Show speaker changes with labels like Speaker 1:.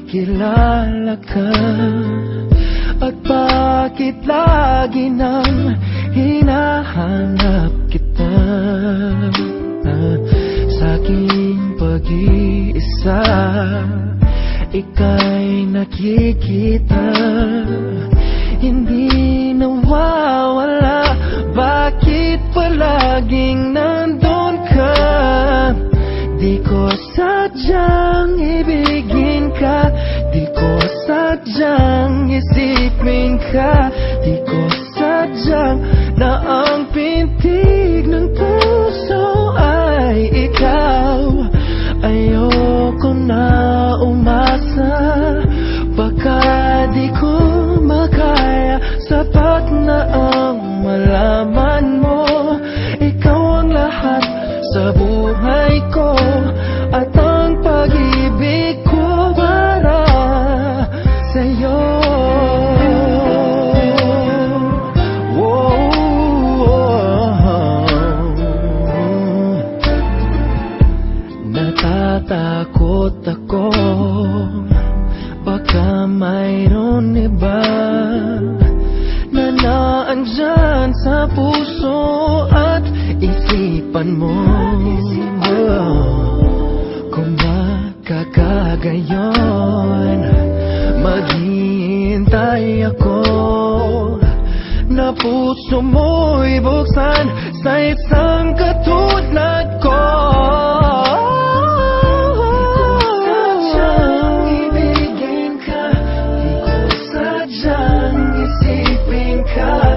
Speaker 1: kilala ka? At bakit lagi nang hinahanap kita? Sa aking pag-iisa, ika'y nakikita, hindi nawawala. Bakit palaging nandun ka? Di ko sadyang ibigin ka, di ko sadyang isipin ka, di ko sadyang na ang pintig ng puso ay ikaw. Ayoko na umasa, baka di ko makaya. Sapat na ang malaman mo, ikaw ang lahat sa buhay ko, at ang pag-ibig ko para sa'yo. Natatakot ako, baka mayroon iba na naandyan sa puso at isipan mo. Kung makakagayon, maghihintay ako na puso mo'y buksan sa isang katulad ko. Di ko sadyang ibigin ka, di ko sadyang isipin ka,